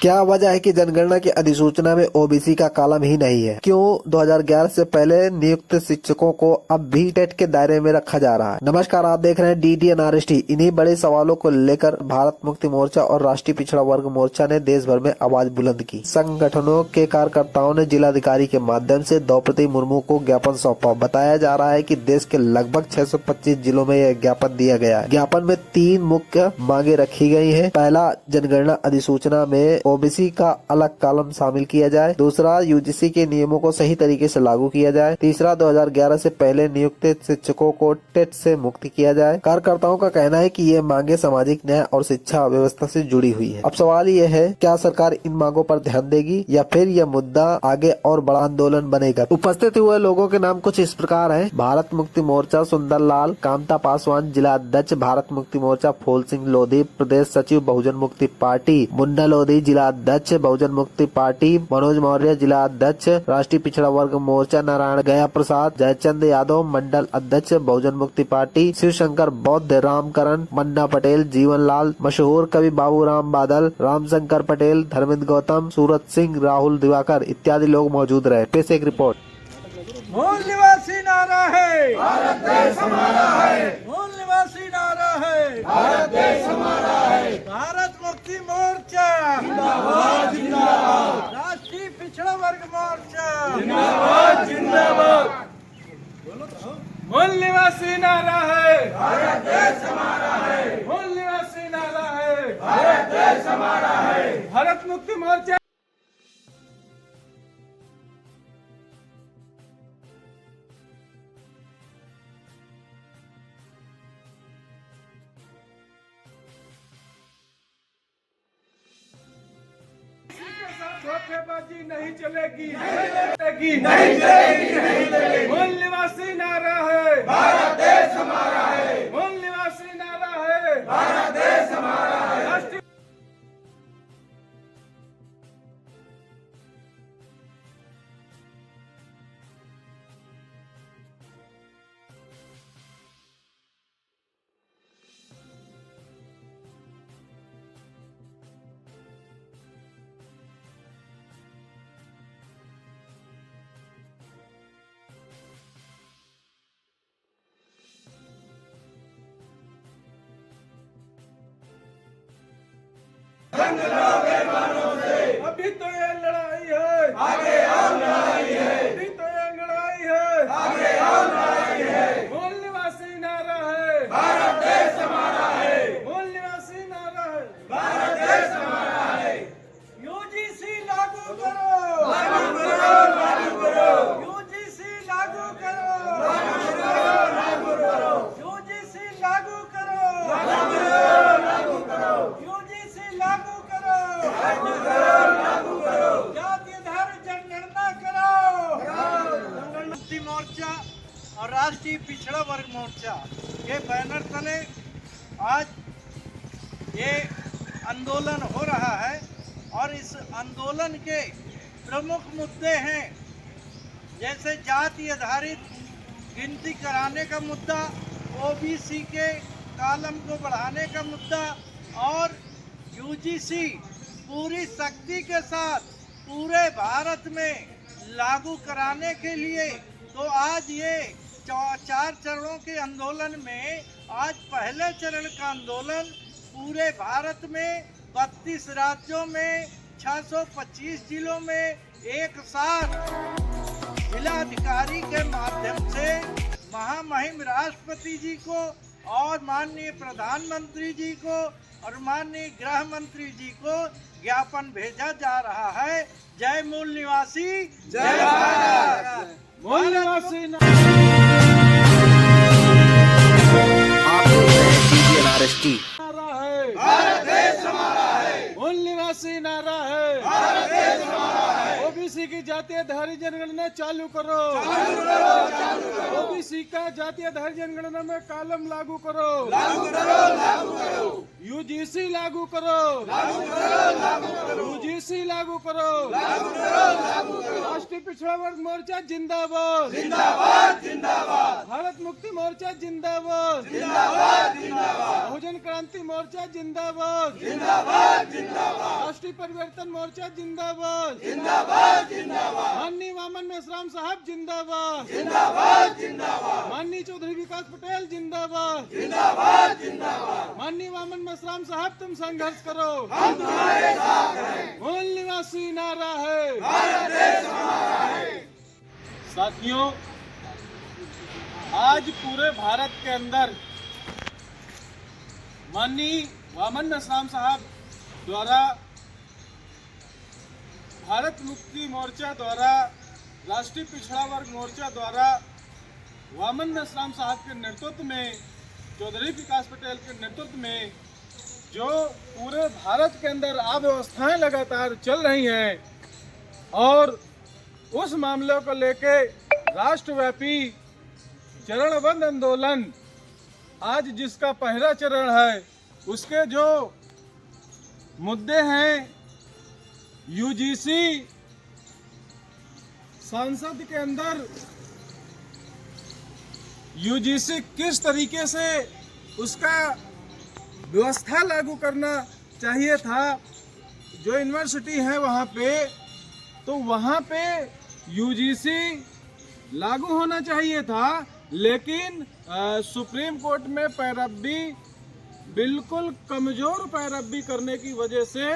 क्या वजह है कि जनगणना की अधिसूचना में ओबीसी का कॉलम ही नहीं है? क्यों 2011 से पहले नियुक्त शिक्षकों को अब भी टेट के दायरे में रखा जा रहा है? नमस्कार, आप देख रहे हैं DDNRST। इन्हीं बड़े सवालों को लेकर भारत मुक्ति मोर्चा और राष्ट्रीय पिछड़ा वर्ग मोर्चा ने देश भर में आवाज बुलंद की। संगठनों के कार्यकर्ताओं ने जिलाधिकारी के माध्यम से द्रौपदी मुर्मू को ज्ञापन सौंपा। बताया जा रहा है कि देश के लगभग 625 जिलों में यह ज्ञापन दिया गया है। ज्ञापन में 3 मुख्य मांगे रखी गई है। पहला, जनगणना अधिसूचना में ओबीसी का अलग कॉलम शामिल किया जाए। दूसरा, यूजीसी के नियमों को सही तरीके से लागू किया जाए। तीसरा, 2011 से पहले नियुक्त शिक्षकों को टेट से मुक्त किया जाए। कार्यकर्ताओं का कहना है कि ये मांगे सामाजिक न्याय और शिक्षा व्यवस्था से जुड़ी हुई है। अब सवाल ये है, क्या सरकार इन मांगों पर ध्यान देगी या फिर यह मुद्दा आगे और बड़ा आंदोलन बनेगा? उपस्थित हुए लोगों के नाम कुछ इस प्रकार है। भारत मुक्ति मोर्चा सुंदर लाल, कामता पासवान जिला अध्यक्ष, भारत मुक्ति मोर्चा फूल सिंह लोधी प्रदेश सचिव, बहुजन मुक्ति पार्टी मुन्ना लोधी जिला अध्यक्ष, बहुजन मुक्ति पार्टी मनोज मौर्य जिला अध्यक्ष, राष्ट्रीय पिछड़ा वर्ग मोर्चा नारायण गया प्रसाद, जयचंद यादव मंडल अध्यक्ष, बहुजन मुक्ति पार्टी शिव शंकर बौद्ध, रामकरण मन्ना पटेल, जीवन लाल, मशहूर कवि बाबू राम बादल, रामशंकर पटेल, धर्मेंद्र गौतम, सूरज सिंह, राहुल दिवाकर इत्यादि लोग मौजूद रहे। पेश एक रिपोर्ट। मूल निवासी नारा है, भारत देश हमारा है। मूल निवासी नारा है, भारत देश हमारा है। भारत मुक्ति मोर्चा जिंदाबाद जिंदाबाद, राष्ट्रीय पिछड़ा वर्ग मोर्चा जिंदाबाद जिंदाबाद। मूल निवासी नारा है, भारत देश हमारा है। मूल निवासी नारा है, भारत देश हमारा है। भारत मुक्ति मोर्चा धोखेबाजी नहीं चलेगी, नहीं चलेगी। मूल निवासी नारा है, भारत देश हमारा है। मूल निवासी नारा है, भारत देश हमारा है। राष्ट्रीय अभी तो ये लड़ाई है, आगे और लड़ाई है। अभी तो ये लड़ाई है, आगे और लड़ाई है। मूल निवासी नारा है, भारत देश हमारा है। मूल निवासी नारा है, भारत देश हमारा है। यूजीसी लागू करो, लागू करो, लागू करो। यूजीसी लागू करो, लागू करो, लागू करो। यूजीसी लागू करो, लागू करो, लागू करो। यूजीसी लागू करो, लागू करो, लागू करो। जाति आधार जनगणना करो। मुक्ति मोर्चा और राष्ट्रीय पिछड़ा वर्ग मोर्चा के बैनर तले आज ये आंदोलन हो रहा है और इस आंदोलन के प्रमुख मुद्दे हैं, जैसे जाति आधारित गिनती कराने का मुद्दा, ओबीसी के कॉलम को बढ़ाने का मुद्दा और यूजीसी पूरी शक्ति के साथ पूरे भारत में लागू कराने के लिए। तो आज ये 4 चरणों के आंदोलन में आज पहले चरण का आंदोलन पूरे भारत में 32 राज्यों में 625 जिलों में एक साथ जिलाधिकारी के माध्यम से महामहिम राष्ट्रपति जी को और माननीय प्रधानमंत्री जी को और माननीय गृह मंत्री जी को ज्ञापन भेजा जा रहा है। जय मूल निवासी, जय भारत। मूल निवासी नारा है, भारत देश हमारा है। मूल निवासी नारा है, भारत देश हमारा है। ओबीसी की जातीय आधारित जनगणना चालू करो, चालू करो, चालू करो। ओबीसी का जातीय आधारित जनगणना में कॉलम लागू करो, लागू करो, लागू करो। यूजीसी लागू करो, लागू करो, लागू करो। यूजीसी लागू करो, लागू करो, लागू करो। राष्ट्रीय पिछड़ा वर्ग मोर्चा जिंदाबाद, जिंदाबाद, जिंदाबाद। भारत मुक्ति मोर्चा जिंदाबाद, जिंदाबाद, जिंदाबाद। बहुजन क्रांति मोर्चा जिंदाबाद जिंदाबाद जिंदाबाद। राष्ट्रीय परिवर्तन मोर्चा जिंदाबाद जिंदाबाद जिंदाबाद। माननीय वामन मेश्राम साहब जिंदाबाद जिंदाबाद जिंदाबाद। माननीय चौधरी विकास पटेल जिंदाबाद जिंदाबाद जिंदाबाद। माननीय वामन मेश्राम साहब तुम संघर्ष करो, हम तुम्हारे साथ हैं। मूल निवासी नारा है, भारत देश हमारा है। साथियों, आज पूरे भारत के अंदर माननीय वामन मेश्राम साहब द्वारा, भारत मुक्ति मोर्चा द्वारा, राष्ट्रीय पिछड़ा वर्ग मोर्चा द्वारा, वामन मेश्राम साहब के नेतृत्व में, चौधरी विकास पटेल के नेतृत्व में जो पूरे भारत के अंदर अव्यवस्थाएं लगातार चल रही हैं और उस मामले को लेके राष्ट्रव्यापी चरणबद्ध आंदोलन आज जिसका पहला चरण है, उसके जो मुद्दे हैं, यूजीसी संसद के अंदर यूजीसी किस तरीके से उसका व्यवस्था लागू करना चाहिए था, जो यूनिवर्सिटी है वहाँ पे, तो वहाँ पे यूजीसी लागू होना चाहिए था, लेकिन सुप्रीम कोर्ट में पैरवी, बिल्कुल कमजोर पैरवी करने की वजह से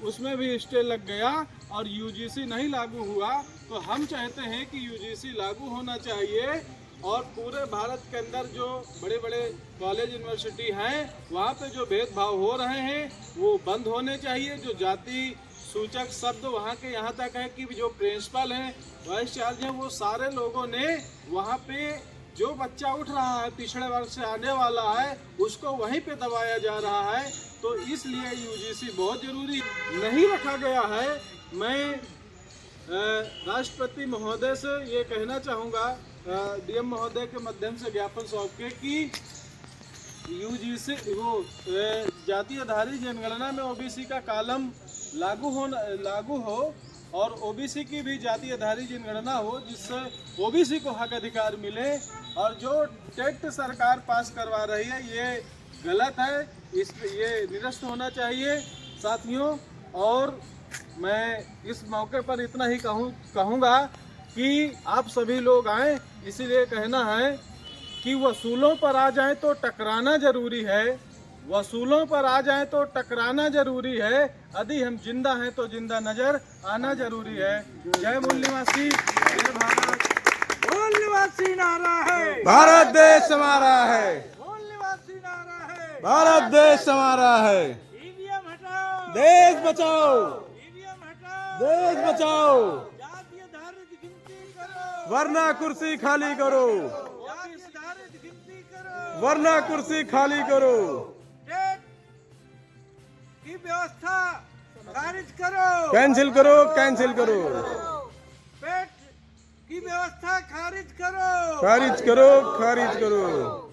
उसमें भी स्टे लग गया और यूजीसी नहीं लागू हुआ। तो हम चाहते हैं कि यूजीसी लागू होना चाहिए और पूरे भारत के अंदर जो बड़े बड़े कॉलेज यूनिवर्सिटी हैं वहाँ पे जो भेदभाव हो रहे हैं वो बंद होने चाहिए। जो जाति सूचक शब्द वहाँ के यहाँ तक है कि जो प्रिंसिपल हैं, वाइस चांसलर हैं, वो सारे लोगों ने वहाँ पे जो बच्चा उठ रहा है पिछड़े वर्ग से आने वाला है उसको वहीं पे दबाया जा रहा है। तो इसलिए यूजीसी बहुत जरूरी नहीं रखा गया है। मैं राष्ट्रपति महोदय से ये कहना चाहूँगा, डीएम महोदय के माध्यम से ज्ञापन सौंप के कि यूजीसी वो जातीय आधारित जनगणना में ओबीसी का कॉलम लागू हो और ओबीसी की भी जातीय आधारित जनगणना हो, जिससे ओबीसी को हक अधिकार मिले। और जो टेट सरकार पास करवा रही है ये गलत है, ये निरस्त होना चाहिए साथियों। और मैं इस मौके पर इतना ही कहूँगा कि आप सभी लोग आएँ, इसीलिए कहना है कि वसूलों पर आ जाएं तो टकराना जरूरी है, वसूलों पर आ जाएं तो टकराना जरूरी है। यदि हम जिंदा हैं तो जिंदा नजर आना जरूरी है। जय मूल निवासी, जय भारत। मूल निवासी नारा है, भारत देश हमारा है। मूल निवासी नारा है, भारत देश हमारा है। ईवीएम हटाओ, देश बचाओ, ईवीएम हटाओ, देश बचाओ, जातीय आधारित गिनती करो, वरना कुर्सी खाली करो, जातीय आधारित गिनती करो, वरना कुर्सी खाली करो। टेट की व्यवस्था खारिज करो, कैंसिल करो, कैंसिल करो, पेट की व्यवस्था खारिज करो, खारिज करो, खारिज करो।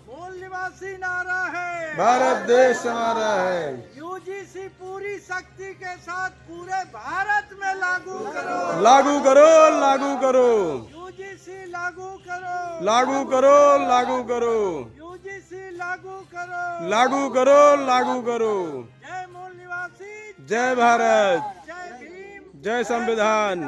मूल निवासी नारा है, भारत देश हमारा है। यूजीसी पूरी शक्ति के साथ पूरे भारत में लागू करो, लागू करो, लागू करो, यूजीसी लागू करो, लागू करो, लागू करो, यूजीसी लागू करो, लागू करो, लागू करो। जय मूल निवासी, जय भारत, जय भीम, जय संविधान।